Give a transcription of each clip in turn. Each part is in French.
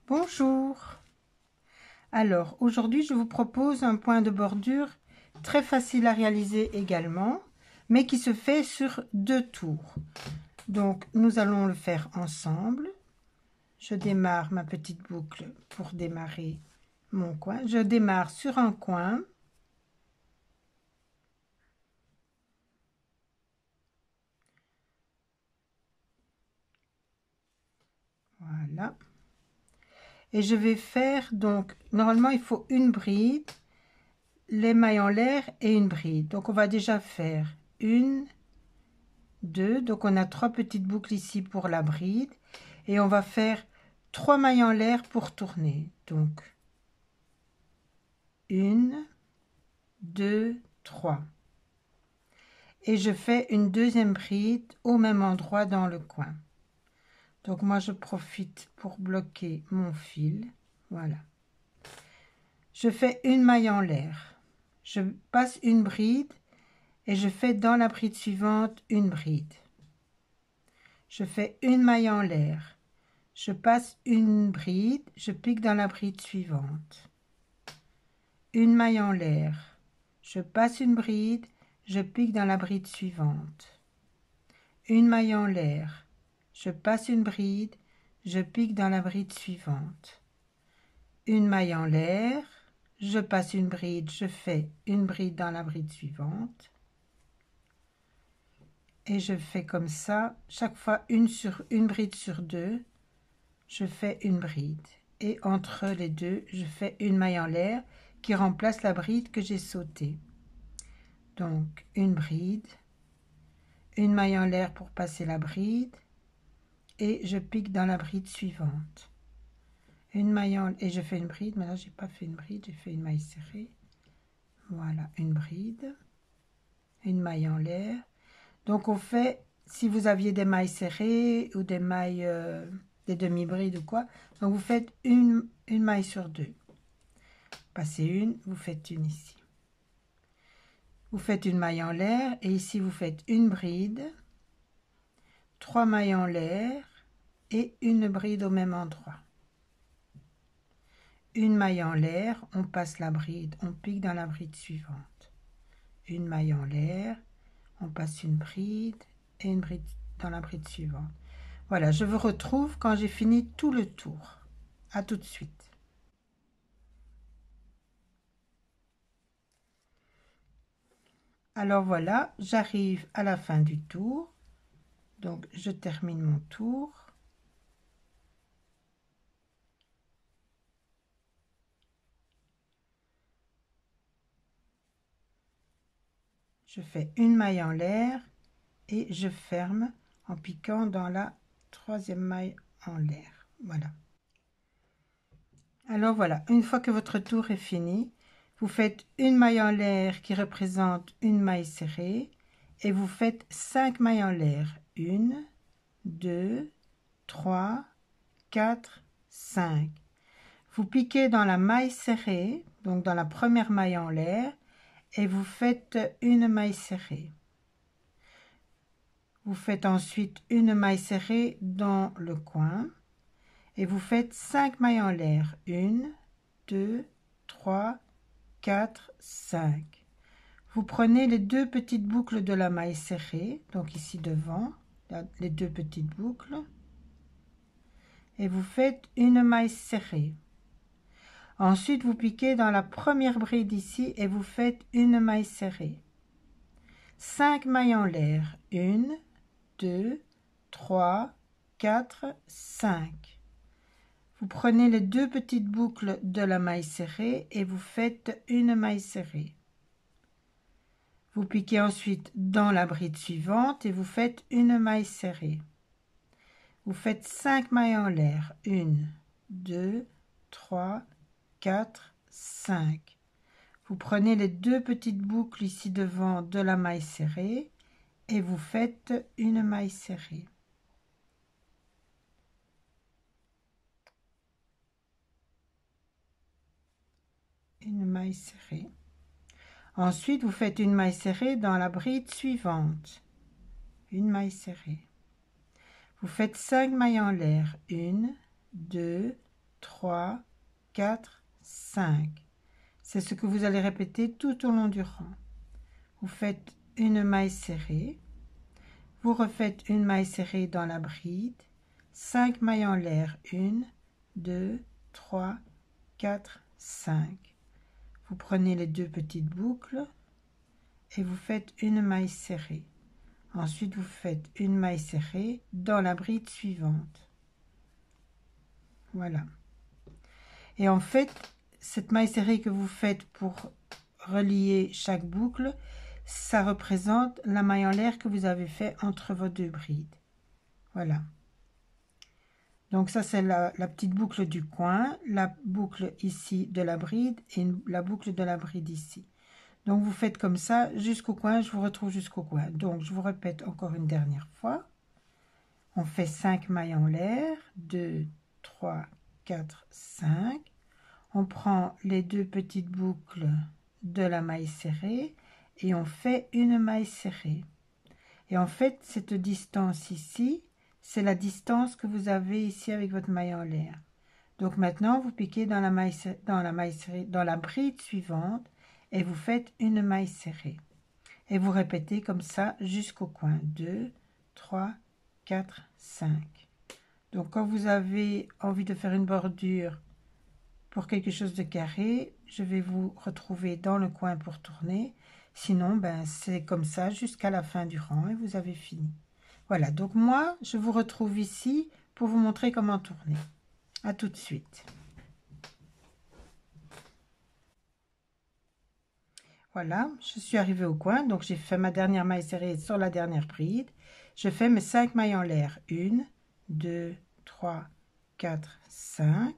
Bonjour. Alors aujourd'hui je vous propose un point de bordure très facile à réaliser également, mais qui se fait sur 2 tours. Donc nous allons le faire ensemble. Je démarre ma petite boucle pour démarrer mon coin. Je démarre sur un coin. Voilà. Et je vais faire, donc normalement il faut une bride, les mailles en l'air et une bride. Donc on va déjà faire une, 2, donc on a 3 petites boucles ici pour la bride et on va faire 3 mailles en l'air pour tourner. Donc 1, 2, 3 et je fais une deuxième bride au même endroit dans le coin. Donc moi je profite pour bloquer mon fil, voilà. Je fais une maille en l'air, je passe une bride et je fais dans la bride suivante une bride. Je fais une maille en l'air, je passe une bride, je pique dans la bride suivante. Une maille en l'air, je passe une bride, je pique dans la bride suivante. Une maille en l'air, je passe une bride, je pique dans la bride suivante. Une maille en l'air, je passe une bride, je fais une bride dans la bride suivante. Et je fais comme ça, chaque fois une bride sur 2, je fais une bride. Et entre les deux, je fais une maille en l'air qui remplace la bride que j'ai sautée. Donc une bride, une maille en l'air pour passer la bride et je pique dans la bride suivante. Une maille en et je fais une bride, mais là j'ai pas fait une bride, j'ai fait une maille serrée. Voilà, une bride, une maille en l'air. Donc on fait, si vous aviez des mailles serrées ou des mailles, des demi-brides ou quoi, donc vous faites une maille sur 2. Passez une, vous faites une ici. Vous faites une maille en l'air et ici vous faites une bride, 3 mailles en l'air et une bride au même endroit. Une maille en l'air, on passe la bride, on pique dans la bride suivante. Une maille en l'air, on passe une bride et une bride dans la bride suivante. Voilà, je vous retrouve quand j'ai fini tout le tour. À tout de suite. Alors voilà, j'arrive à la fin du tour. Donc je termine mon tour. Je fais une maille en l'air et je ferme en piquant dans la 3e maille en l'air. Voilà. Alors voilà, une fois que votre tour est fini, vous faites une maille en l'air qui représente une maille serrée et vous faites 5 mailles en l'air. 1, 2, 3, 4, 5. Vous piquez dans la maille serrée, donc dans la première maille en l'air, et vous faites une maille serrée. Vous faites ensuite une maille serrée dans le coin et vous faites 5 mailles en l'air. 1, 2, 3, 4, 5. Vous prenez les 2 petites boucles de la maille serrée, donc ici devant, les 2 petites boucles, et vous faites une maille serrée. Ensuite, vous piquez dans la première bride ici et vous faites une maille serrée. 5 mailles en l'air. 1, 2, 3, 4, 5. Vous prenez les 2 petites boucles de la maille serrée et vous faites une maille serrée. Vous piquez ensuite dans la bride suivante et vous faites une maille serrée. Vous faites 5 mailles en l'air. 1, 2, 3, 4, 5. Vous prenez les 2 petites boucles ici devant de la maille serrée et vous faites une maille serrée. Une maille serrée. Ensuite, vous faites une maille serrée dans la bride suivante. Une maille serrée. Vous faites 5 mailles en l'air. 1, 2, 3, 4, 5. C'est ce que vous allez répéter tout au long du rang. Vous faites une maille serrée, vous refaites une maille serrée dans la bride, 5 mailles en l'air, 1, 2, 3, 4, 5. Vous prenez les deux petites boucles et vous faites une maille serrée. Ensuite, vous faites une maille serrée dans la bride suivante. Voilà. Et en fait, cette maille serrée que vous faites pour relier chaque boucle, ça représente la maille en l'air que vous avez fait entre vos deux brides. Voilà. Donc ça, c'est la petite boucle du coin, la boucle ici de la bride et la boucle de la bride ici. Donc vous faites comme ça jusqu'au coin, je vous retrouve jusqu'au coin. Donc je vous répète encore une dernière fois. On fait 5 mailles en l'air, 2, 3, 4, 5. On prend les deux petites boucles de la maille serrée et on fait une maille serrée. Et en fait, cette distance ici, c'est la distance que vous avez ici avec votre maille en l'air. Donc maintenant, vous piquez dans la bride suivante et vous faites une maille serrée. Et vous répétez comme ça jusqu'au coin. 2, 3, 4, 5. Donc quand vous avez envie de faire une bordure pour quelque chose de carré, je vais vous retrouver dans le coin pour tourner. Sinon, ben, c'est comme ça jusqu'à la fin du rang et vous avez fini. Voilà, donc moi, je vous retrouve ici pour vous montrer comment tourner. À tout de suite. Voilà, je suis arrivée au coin, donc j'ai fait ma dernière maille serrée sur la dernière bride. Je fais mes 5 mailles en l'air. 1, 2, 3, 4, 5.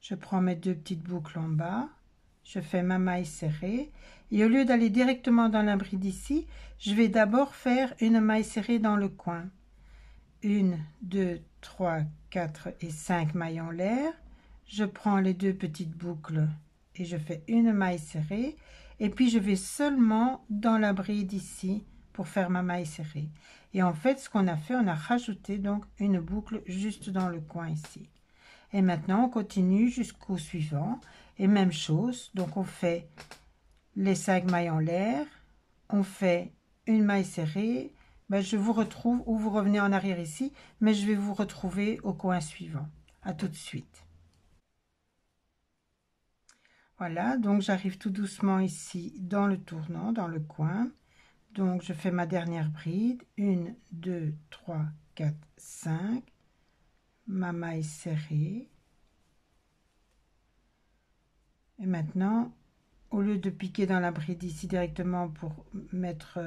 Je prends mes deux petites boucles en bas. Je fais ma maille serrée. Et au lieu d'aller directement dans la bride ici, je vais d'abord faire une maille serrée dans le coin. 1, 2, 3, 4 et 5 mailles en l'air. Je prends les deux petites boucles et je fais une maille serrée. Et puis je vais seulement dans la bride ici pour faire ma maille serrée. Et en fait, ce qu'on a fait, on a rajouté donc une boucle juste dans le coin ici. Et maintenant, on continue jusqu'au suivant. Et même chose, donc on fait les 5 mailles en l'air, on fait une maille serrée. Ben, je vous retrouve, ou vous revenez en arrière ici, mais je vais vous retrouver au coin suivant. À tout de suite. Voilà, donc j'arrive tout doucement ici dans le tournant, dans le coin. Donc je fais ma dernière bride, 1, 2, 3, 4, 5, ma maille serrée. Et maintenant, au lieu de piquer dans la bride ici directement pour mettre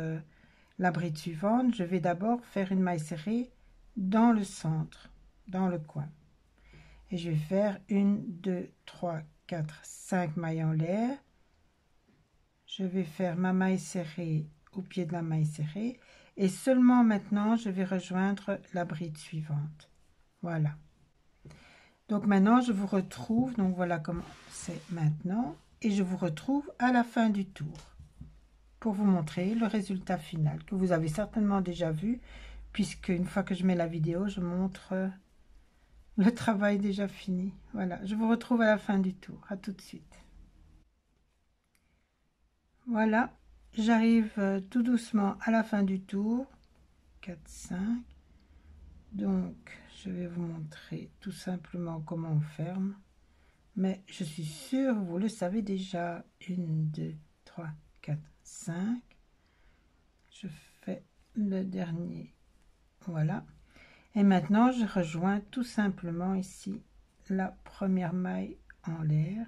la bride suivante, je vais d'abord faire une maille serrée dans le centre, dans le coin. Et je vais faire 1, 2, 3, 4, 5 mailles en l'air. Je vais faire ma maille serrée au pied de la maille serrée. Et seulement maintenant, je vais rejoindre la bride suivante. Voilà. Donc maintenant, je vous retrouve. Donc voilà comment c'est maintenant. Et je vous retrouve à la fin du tour pour vous montrer le résultat final que vous avez certainement déjà vu, puisque une fois que je mets la vidéo, je montre le travail déjà fini. Voilà, je vous retrouve à la fin du tour. À tout de suite. Voilà, j'arrive tout doucement à la fin du tour. 4, 5. Donc, je vais vous montrer tout simplement comment on ferme. Mais je suis sûre, vous le savez déjà. 1, 2, 3, 4, 5. Je fais le dernier. Voilà. Et maintenant, je rejoins tout simplement ici la première maille en l'air.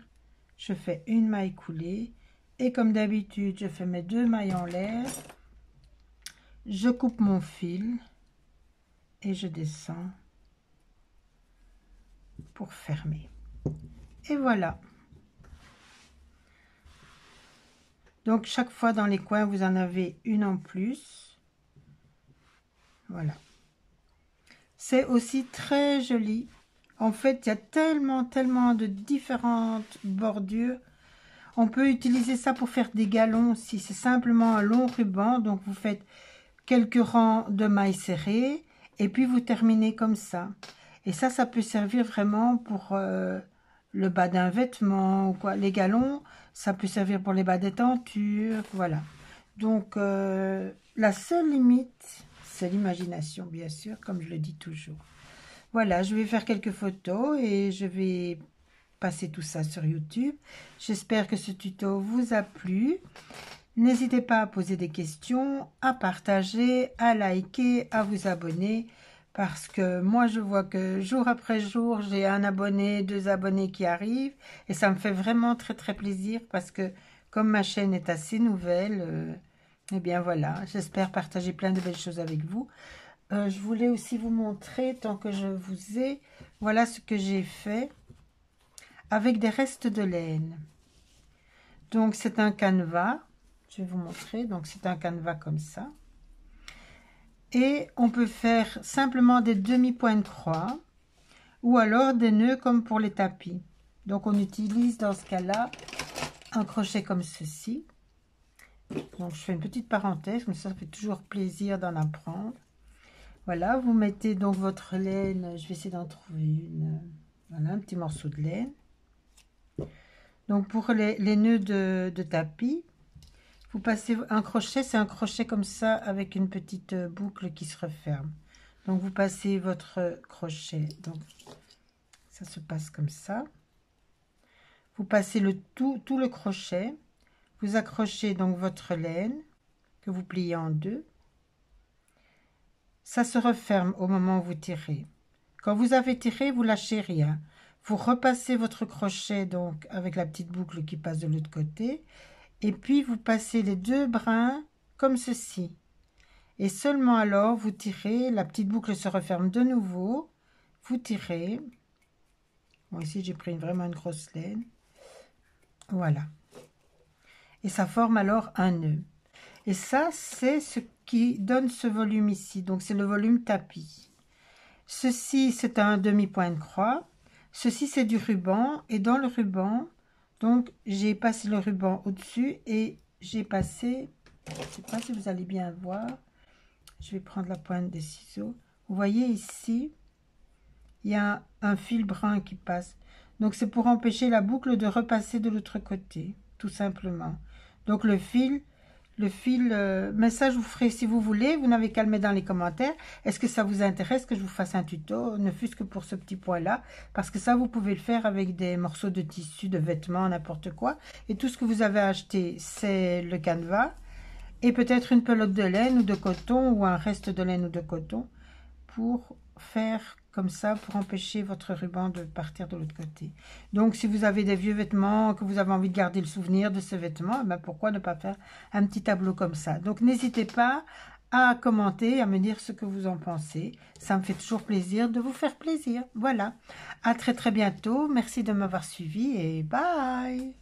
Je fais une maille coulée. Et comme d'habitude, je fais mes 2 mailles en l'air. Je coupe mon fil. Et je descends pour fermer. Et voilà. Donc, chaque fois dans les coins, vous en avez une en plus. Voilà. C'est aussi très joli. En fait, il y a tellement de différentes bordures. On peut utiliser ça pour faire des galons aussi. C'est simplement un long ruban. Donc, vous faites quelques rangs de mailles serrées. Et puis, vous terminez comme ça. Et ça peut servir vraiment pour le bas d'un vêtement ou quoi. Les galons, ça peut servir pour les bas des tentures, voilà. Donc, la seule limite, c'est l'imagination, bien sûr, comme je le dis toujours. Voilà, je vais faire quelques photos et je vais passer tout ça sur YouTube. J'espère que ce tuto vous a plu. N'hésitez pas à poser des questions, à partager, à liker, à vous abonner. Parce que moi, je vois que jour après jour, j'ai un abonné, 2 abonnés qui arrivent. Et ça me fait vraiment très très plaisir parce que comme ma chaîne est assez nouvelle, eh bien voilà, j'espère partager plein de belles choses avec vous. Je voulais aussi vous montrer, tant que je vous ai, voilà ce que j'ai fait avec des restes de laine. Donc c'est un canevas, je vais vous montrer, donc c'est un canevas comme ça. Et on peut faire simplement des demi-points de croix ou alors des nœuds comme pour les tapis. Donc on utilise dans ce cas-là un crochet comme ceci. Donc je fais une petite parenthèse, mais ça fait toujours plaisir d'en apprendre. Voilà, vous mettez donc votre laine, je vais essayer d'en trouver une, voilà, un petit morceau de laine. Donc pour les nœuds de tapis, vous passez un crochet, c'est un crochet comme ça avec une petite boucle qui se referme. Donc vous passez votre crochet, donc ça se passe comme ça. Vous passez tout le crochet, vous accrochez donc votre laine que vous pliez en deux. Ça se referme au moment où vous tirez. Quand vous avez tiré, vous lâchez rien. Vous repassez votre crochet donc avec la petite boucle qui passe de l'autre côté. Et puis vous passez les 2 brins comme ceci. Et seulement alors vous tirez, la petite boucle se referme de nouveau. Vous tirez. Bon, ici j'ai pris vraiment une grosse laine. Voilà. Et ça forme alors un nœud. Et ça, c'est ce qui donne ce volume ici. Donc, c'est le volume tapis. Ceci, c'est un demi-point de croix. Ceci, c'est du ruban. Et dans le ruban, donc, j'ai passé le ruban au-dessus et j'ai passé, je ne sais pas si vous allez bien voir, je vais prendre la pointe des ciseaux. Vous voyez ici, il y a un fil brun qui passe. Donc, c'est pour empêcher la boucle de repasser de l'autre côté, tout simplement. Donc, le fil, mais ça je vous ferai si vous voulez, vous n'avez qu'à le mettre dans les commentaires. Est-ce que ça vous intéresse que je vous fasse un tuto, ne fût-ce que pour ce petit point là, parce que ça vous pouvez le faire avec des morceaux de tissu, de vêtements, n'importe quoi. Et tout ce que vous avez acheté, c'est le canevas et peut-être une pelote de laine ou de coton ou un reste de laine ou de coton pour faire comme ça, pour empêcher votre ruban de partir de l'autre côté. Donc, si vous avez des vieux vêtements, que vous avez envie de garder le souvenir de ces vêtements, eh bien, pourquoi ne pas faire un petit tableau comme ça? Donc, n'hésitez pas à commenter, à me dire ce que vous en pensez. Ça me fait toujours plaisir de vous faire plaisir. Voilà. À très très bientôt. Merci de m'avoir suivi et bye!